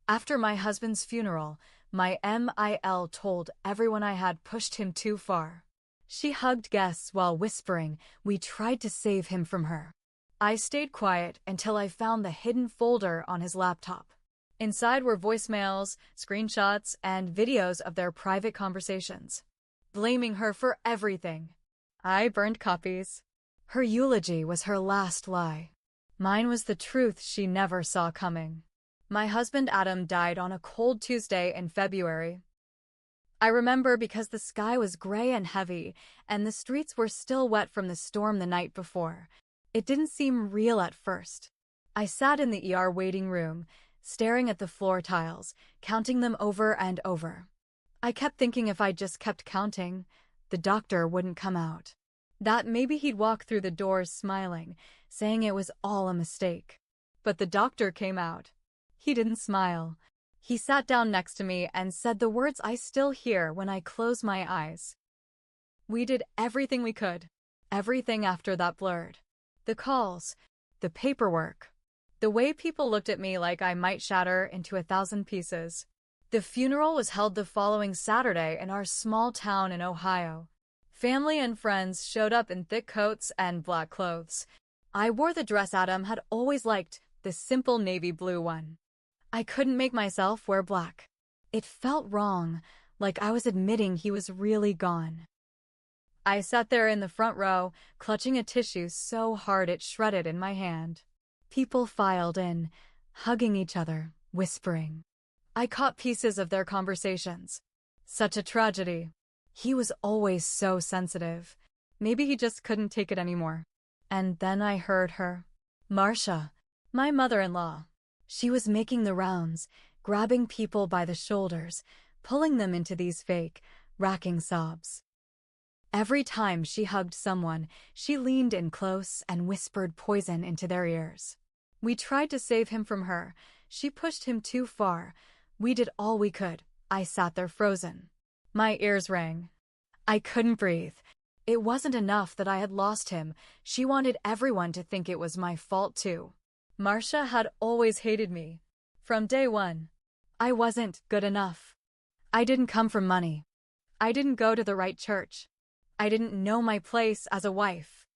After my husband's funeral, my MIL told everyone I had pushed him too far. She hugged guests while whispering we tried to save him from her. I stayed quiet until I found the hidden folder on his laptop. Inside were voicemails, screenshots, and videos of their private conversations, blaming her for everything. I burned copies. Her eulogy was her last lie. Mine was the truth she never saw coming. My husband Adam died on a cold Tuesday in February. I remember because the sky was gray and heavy, and the streets were still wet from the storm the night before. It didn't seem real at first. I sat in the ER waiting room, staring at the floor tiles, counting them over and over. I kept thinking if I just kept counting, the doctor wouldn't come out. That maybe he'd walk through the doors smiling, saying it was all a mistake. But the doctor came out. He didn't smile. He sat down next to me and said the words I still hear when I close my eyes. We did everything we could. Everything after that blurred. The calls, the paperwork, the way people looked at me like I might shatter into 1,000 pieces. The funeral was held the following Saturday in our small town in Ohio. Family and friends showed up in thick coats and black clothes. I wore the dress Adam had always liked, the simple navy blue one. I couldn't make myself wear black. It felt wrong, like I was admitting he was really gone. I sat there in the front row, clutching a tissue so hard it shredded in my hand. People filed in, hugging each other, whispering. I caught pieces of their conversations. Such a tragedy. He was always so sensitive. Maybe he just couldn't take it anymore. And then I heard her. Marcia, my mother-in-law. She was making the rounds, grabbing people by the shoulders, pulling them into these fake, racking sobs. Every time she hugged someone, she leaned in close and whispered poison into their ears. We tried to save him from her. She pushed him too far. We did all we could. I sat there frozen. My ears rang. I couldn't breathe. It wasn't enough that I had lost him. She wanted everyone to think it was my fault too. Marcia had always hated me. From day one. I wasn't good enough. I didn't come from money. I didn't go to the right church. I didn't know my place as a wife.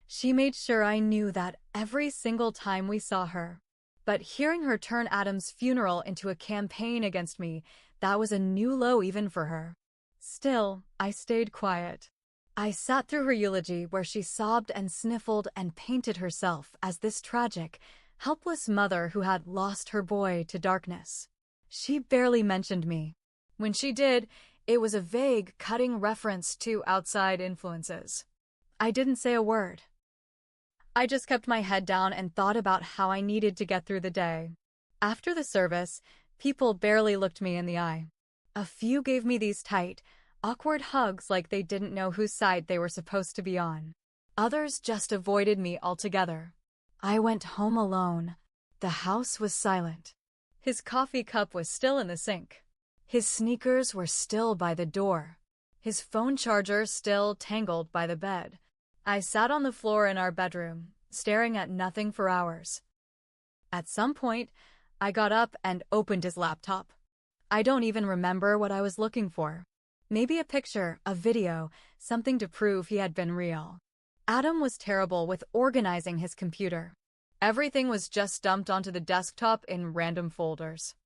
She made sure I knew that every single time we saw her. But hearing her turn Adam's funeral into a campaign against me, that was a new low even for her. Still, I stayed quiet. I sat through her eulogy where she sobbed and sniffled and painted herself as this tragic, helpless mother who had lost her boy to darkness. She barely mentioned me. When she did, it was a vague, cutting reference to outside influences. I didn't say a word. I just kept my head down and thought about how I needed to get through the day. After the service, people barely looked me in the eye. A few gave me these tight, awkward hugs like they didn't know whose side they were supposed to be on. Others just avoided me altogether. I went home alone. The house was silent. His coffee cup was still in the sink. His sneakers were still by the door. His phone charger still tangled by the bed. I sat on the floor in our bedroom, staring at nothing for hours. At some point, I got up and opened his laptop. I don't even remember what I was looking for. Maybe a picture, a video, something to prove he had been real. Adam was terrible with organizing his computer. Everything was just dumped onto the desktop in random folders.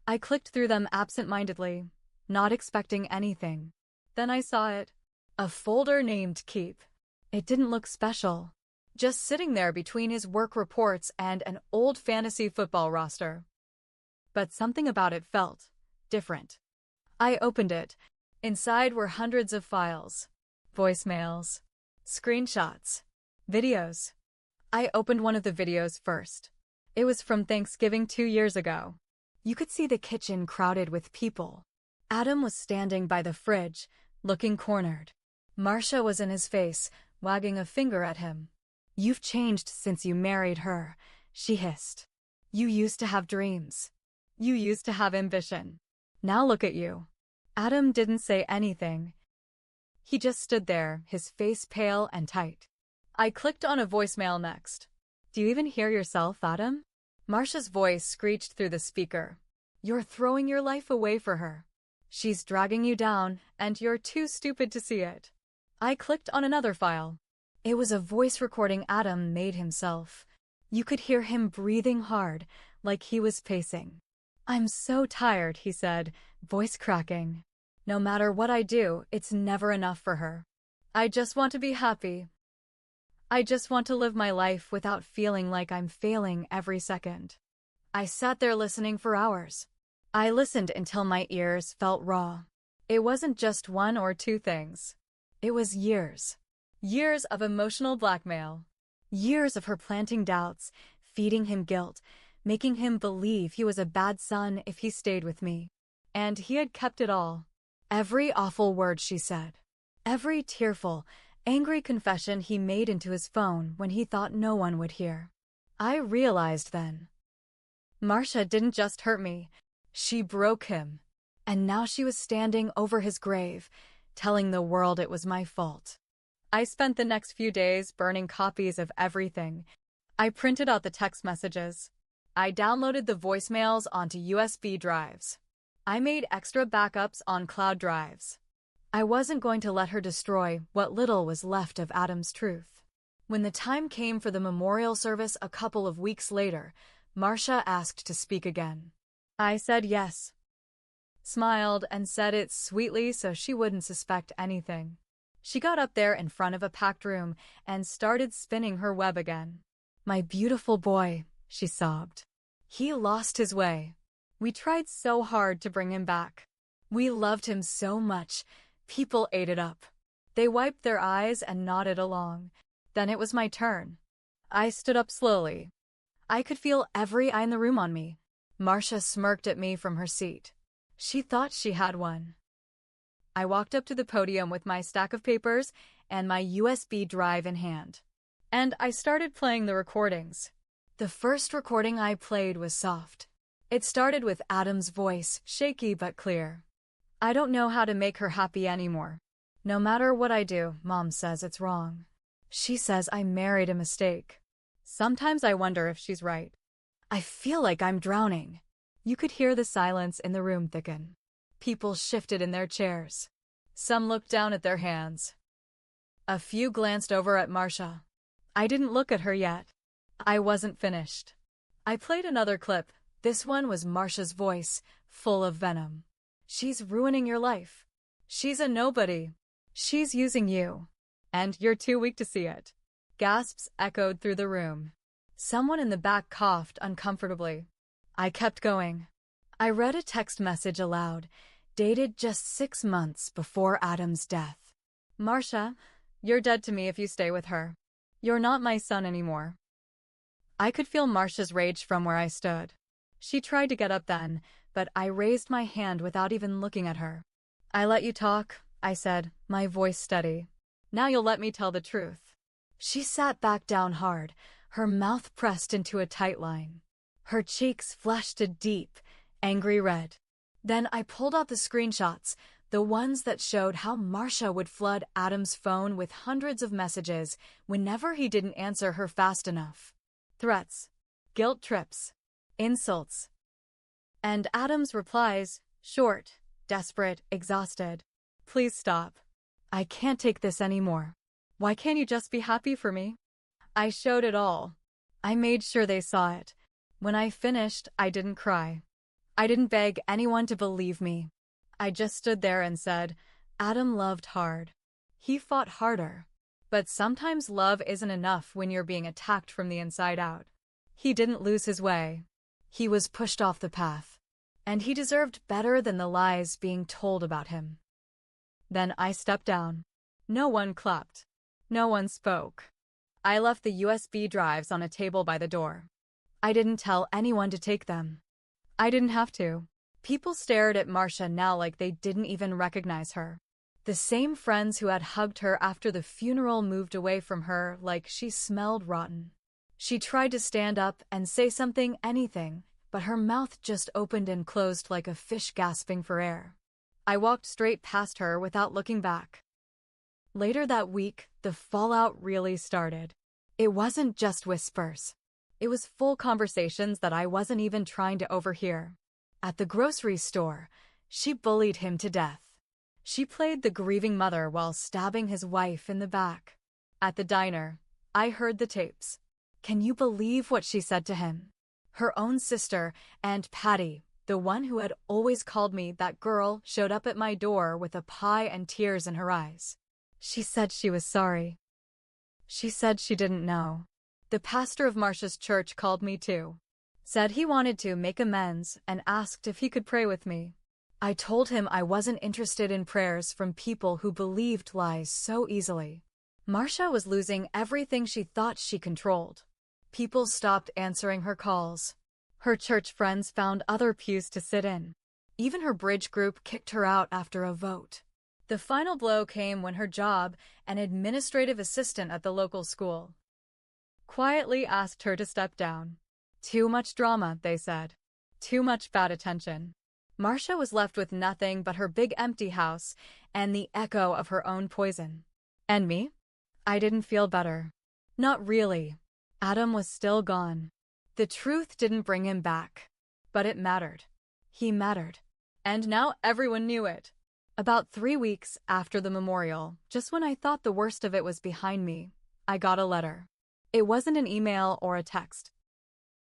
I clicked through them absent-mindedly, not expecting anything. Then I saw it. A folder named Keep. It didn't look special. Just sitting there between his work reports and an old fantasy football roster. But something about it felt different. I opened it. Inside were hundreds of files. Voicemails. Screenshots. Videos. I opened one of the videos first. It was from Thanksgiving 2 years ago. You could see the kitchen crowded with people. Adam was standing by the fridge, looking cornered. Marcia was in his face, wagging a finger at him. "You've changed since you married her," she hissed. "You used to have dreams. You used to have ambition. Now look at you." Adam didn't say anything. He just stood there, his face pale and tight. I clicked on a voicemail next. "Do you even hear yourself, Adam?" Marcia's voice screeched through the speaker. You're throwing your life away for her. She's dragging you down, and you're too stupid to see it. I clicked on another file. It was a voice recording Adam made himself. You could hear him breathing hard, like he was pacing. I'm so tired, he said, voice cracking. No matter what I do, it's never enough for her. I just want to be happy. I just want to live my life without feeling like I'm failing every second. I sat there listening for hours. I listened until my ears felt raw. It wasn't just one or two things. It was years. Years of emotional blackmail. Years of her planting doubts, feeding him guilt, making him believe he was a bad son if he stayed with me. And he had kept it all. Every awful word she said. Every tearful, angry confession he made into his phone when he thought no one would hear. I realized then. Marcia didn't just hurt me. She broke him. And now she was standing over his grave, telling the world it was my fault. I spent the next few days burning copies of everything. I printed out the text messages. I downloaded the voicemails onto USB drives. I made extra backups on cloud drives. I wasn't going to let her destroy what little was left of Adam's truth. When the time came for the memorial service a couple of weeks later, Marcia asked to speak again. I said yes. Smiled and said it sweetly so she wouldn't suspect anything. She got up there in front of a packed room and started spinning her web again. My beautiful boy, she sobbed. He lost his way. We tried so hard to bring him back. We loved him so much. People ate it up. They wiped their eyes and nodded along. Then it was my turn. I stood up slowly. I could feel every eye in the room on me. Marcia smirked at me from her seat. She thought she had one. I walked up to the podium with my stack of papers and my USB drive in hand. And I started playing the recordings. The first recording I played was soft. It started with Adam's voice, shaky but clear. I don't know how to make her happy anymore. No matter what I do, Mom says it's wrong. She says I married a mistake. Sometimes I wonder if she's right. I feel like I'm drowning. You could hear the silence in the room thicken. People shifted in their chairs. Some looked down at their hands. A few glanced over at Marcia. I didn't look at her yet. I wasn't finished. I played another clip. This one was Marcia's voice, full of venom. She's ruining your life. She's a nobody. She's using you. And you're too weak to see it. Gasps echoed through the room. Someone in the back coughed uncomfortably. I kept going. I read a text message aloud, dated just 6 months before Adam's death. Marcia, you're dead to me if you stay with her. You're not my son anymore. I could feel Marcia's rage from where I stood. She tried to get up then, but I raised my hand without even looking at her. I let you talk, I said, my voice steady. Now you'll let me tell the truth. She sat back down hard, her mouth pressed into a tight line. Her cheeks flushed a deep, angry red. Then I pulled out the screenshots, the ones that showed how Marcia would flood Adam's phone with hundreds of messages whenever he didn't answer her fast enough. Threats, guilt trips, insults. And Adam's replies, short, desperate, exhausted. Please stop. I can't take this anymore. Why can't you just be happy for me? I showed it all. I made sure they saw it. When I finished, I didn't cry. I didn't beg anyone to believe me. I just stood there and said, Adam loved hard. He fought harder. But sometimes love isn't enough when you're being attacked from the inside out. He didn't lose his way. He was pushed off the path. And he deserved better than the lies being told about him. Then I stepped down. No one clapped. No one spoke. I left the USB drives on a table by the door. I didn't tell anyone to take them. I didn't have to. People stared at Marcia now like they didn't even recognize her. The same friends who had hugged her after the funeral moved away from her like she smelled rotten. She tried to stand up and say something, anything, but her mouth just opened and closed like a fish gasping for air. I walked straight past her without looking back. Later that week, the fallout really started. It wasn't just whispers. It was full conversations that I wasn't even trying to overhear. At the grocery store, she bullied him to death. She played the grieving mother while stabbing his wife in the back. At the diner, I heard the tapes. Can you believe what she said to him? Her own sister, Aunt Patty, the one who had always called me that girl, showed up at my door with a pie and tears in her eyes. She said she was sorry. She said she didn't know. The pastor of Marcia's church called me too. Said he wanted to make amends and asked if he could pray with me. I told him I wasn't interested in prayers from people who believed lies so easily. Marcia was losing everything she thought she controlled. People stopped answering her calls. Her church friends found other pews to sit in. Even her bridge group kicked her out after a vote. The final blow came when her job, an administrative assistant at the local school, quietly asked her to step down. Too much drama, they said. Too much bad attention. Marcia was left with nothing but her big empty house and the echo of her own poison. And me? I didn't feel better. Not really. Adam was still gone. The truth didn't bring him back. But it mattered. He mattered. And now everyone knew it. About 3 weeks after the memorial, just when I thought the worst of it was behind me, I got a letter. It wasn't an email or a text.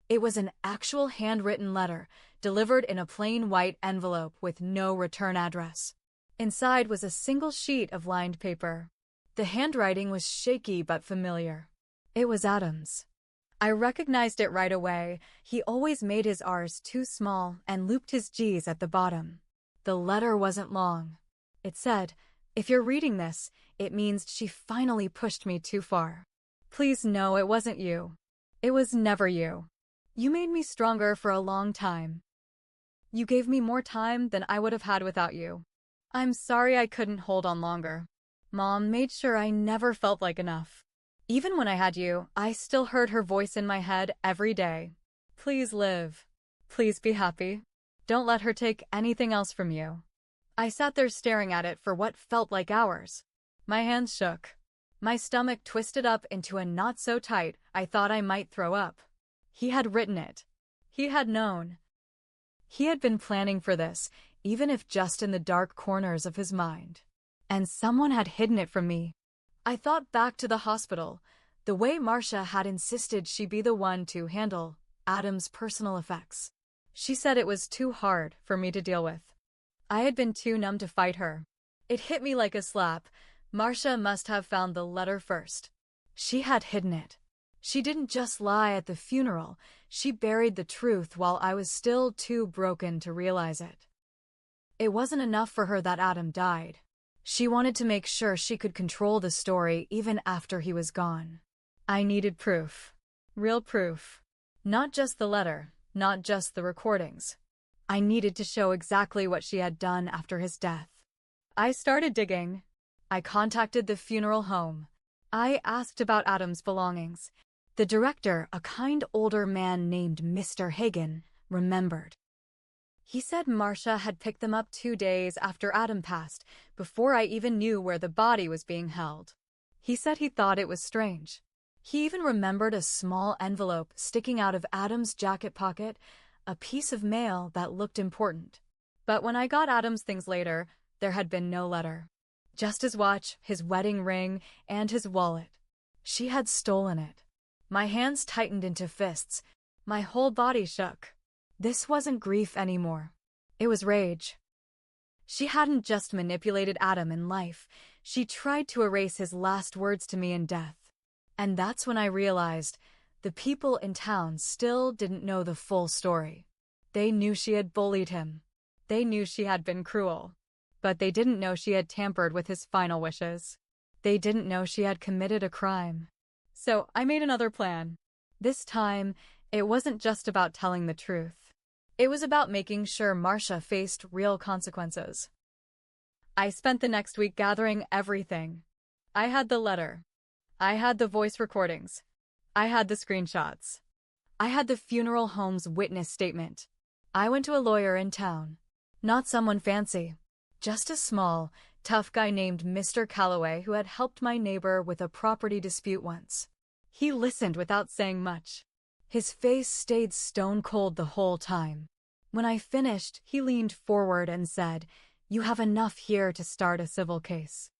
It was an actual handwritten letter, delivered in a plain white envelope with no return address. Inside was a single sheet of lined paper. The handwriting was shaky but familiar. It was Adam's. I recognized it right away. He always made his R's too small and looped his G's at the bottom. The letter wasn't long. It said, "If you're reading this, it means she finally pushed me too far. Please know it wasn't you. It was never you. You made me stronger for a long time. You gave me more time than I would have had without you. I'm sorry I couldn't hold on longer. Mom made sure I never felt like enough. Even when I had you, I still heard her voice in my head every day. Please live. Please be happy. Don't let her take anything else from you." I sat there staring at it for what felt like hours. My hands shook. My stomach twisted up into a knot so tight I thought I might throw up. He had written it. He had known. He had been planning for this, even if just in the dark corners of his mind. And someone had hidden it from me. I thought back to the hospital, the way Marcia had insisted she be the one to handle Adam's personal effects. She said it was too hard for me to deal with. I had been too numb to fight her. It hit me like a slap. Marcia must have found the letter first. She had hidden it. She didn't just lie at the funeral, she buried the truth while I was still too broken to realize it. It wasn't enough for her that Adam died. She wanted to make sure she could control the story even after he was gone. I needed proof. Real proof. Not just the letter, not just the recordings. I needed to show exactly what she had done after his death. I started digging. I contacted the funeral home. I asked about Adam's belongings. The director, a kind older man named Mr. Hagen, remembered. He said Marcia had picked them up 2 days after Adam passed, before I even knew where the body was being held. He said he thought it was strange. He even remembered a small envelope sticking out of Adam's jacket pocket, a piece of mail that looked important. But when I got Adam's things later, there had been no letter. Just his watch, his wedding ring, and his wallet. She had stolen it. My hands tightened into fists. My whole body shook. This wasn't grief anymore. It was rage. She hadn't just manipulated Adam in life. She tried to erase his last words to me in death. And that's when I realized the people in town still didn't know the full story. They knew she had bullied him. They knew she had been cruel. But they didn't know she had tampered with his final wishes. They didn't know she had committed a crime. So I made another plan. This time, it wasn't just about telling the truth. It was about making sure Marcia faced real consequences. I spent the next week gathering everything. I had the letter. I had the voice recordings. I had the screenshots. I had the funeral home's witness statement. I went to a lawyer in town. Not someone fancy. Just a small, tough guy named Mr. Calloway who had helped my neighbor with a property dispute once. He listened without saying much. His face stayed stone cold the whole time. When I finished, he leaned forward and said, "You have enough here to start a civil case.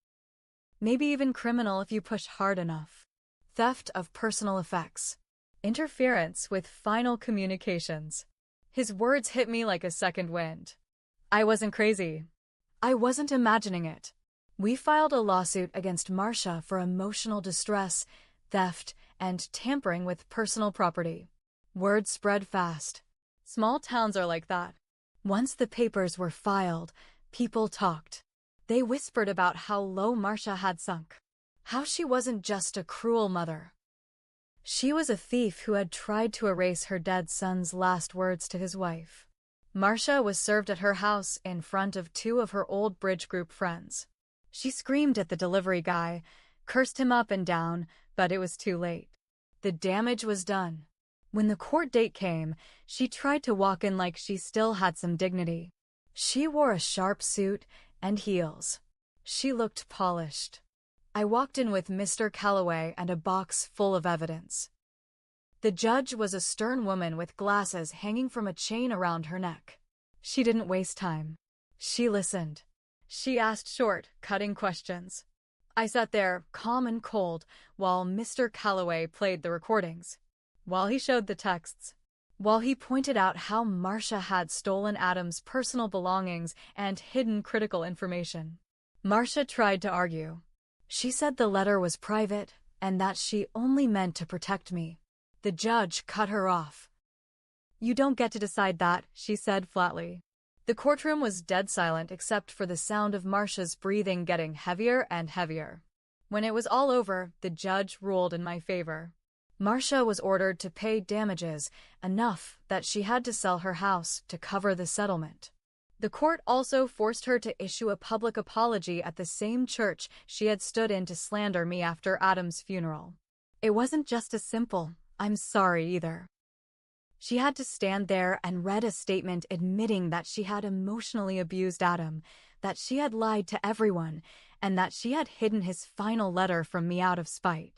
Maybe even criminal if you push hard enough. Theft of personal effects. Interference with final communications." His words hit me like a second wind. I wasn't crazy. I wasn't imagining it. We filed a lawsuit against Marcia for emotional distress, theft, and tampering with personal property. Word spread fast. Small towns are like that. Once the papers were filed, people talked. They whispered about how low Marcia had sunk. How she wasn't just a cruel mother. She was a thief who had tried to erase her dead son's last words to his wife. Marcia was served at her house in front of two of her old bridge group friends. She screamed at the delivery guy, cursed him up and down, but it was too late. The damage was done. When the court date came, she tried to walk in like she still had some dignity. She wore a sharp suit and heels. She looked polished. I walked in with Mr. Calloway and a box full of evidence. The judge was a stern woman with glasses hanging from a chain around her neck. She didn't waste time. She listened. She asked short, cutting questions. I sat there, calm and cold, while Mr. Calloway played the recordings. While he showed the texts. While he pointed out how Marcia had stolen Adam's personal belongings and hidden critical information. Marcia tried to argue. She said the letter was private and that she only meant to protect me. The judge cut her off. "You don't get to decide that," she said flatly. The courtroom was dead silent except for the sound of Marcia's breathing getting heavier and heavier. When it was all over, the judge ruled in my favor. Marcia was ordered to pay damages, enough that she had to sell her house to cover the settlement. The court also forced her to issue a public apology at the same church she had stood in to slander me after Adam's funeral. It wasn't just a simple, "I'm sorry" either. She had to stand there and read a statement admitting that she had emotionally abused Adam, that she had lied to everyone, and that she had hidden his final letter from me out of spite.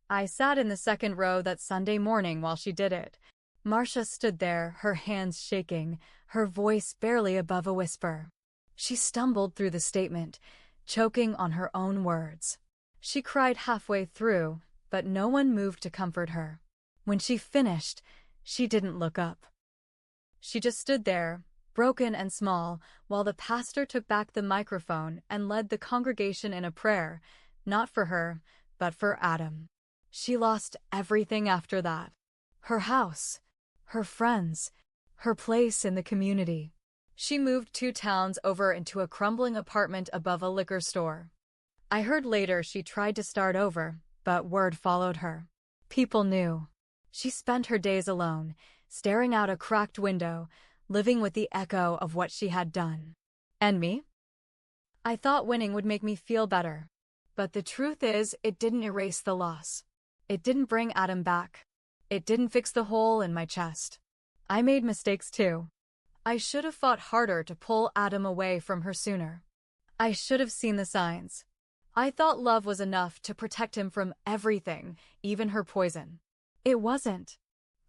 I sat in the second row that Sunday morning while she did it. Marcia stood there, her hands shaking, her voice barely above a whisper. She stumbled through the statement, choking on her own words. She cried halfway through, but no one moved to comfort her. When she finished, she didn't look up. She just stood there, broken and small, while the pastor took back the microphone and led the congregation in a prayer, not for her, but for Adam. She lost everything after that. Her house, her friends, her place in the community. She moved 2 towns over into a crumbling apartment above a liquor store. I heard later she tried to start over, but word followed her. People knew. She spent her days alone, staring out a cracked window, living with the echo of what she had done. And me? I thought winning would make me feel better. But the truth is, it didn't erase the loss. It didn't bring Adam back. It didn't fix the hole in my chest. I made mistakes too. I should have fought harder to pull Adam away from her sooner. I should have seen the signs. I thought love was enough to protect him from everything, even her poison. It wasn't.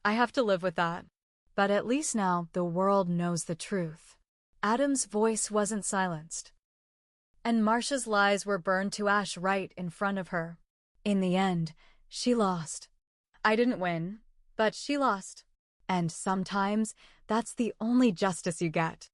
I have to live with that. But at least now the world knows the truth. Adam's voice wasn't silenced. And Marcia's lies were burned to ash right in front of her. In the end, she lost. I didn't win, but she lost. And sometimes, that's the only justice you get.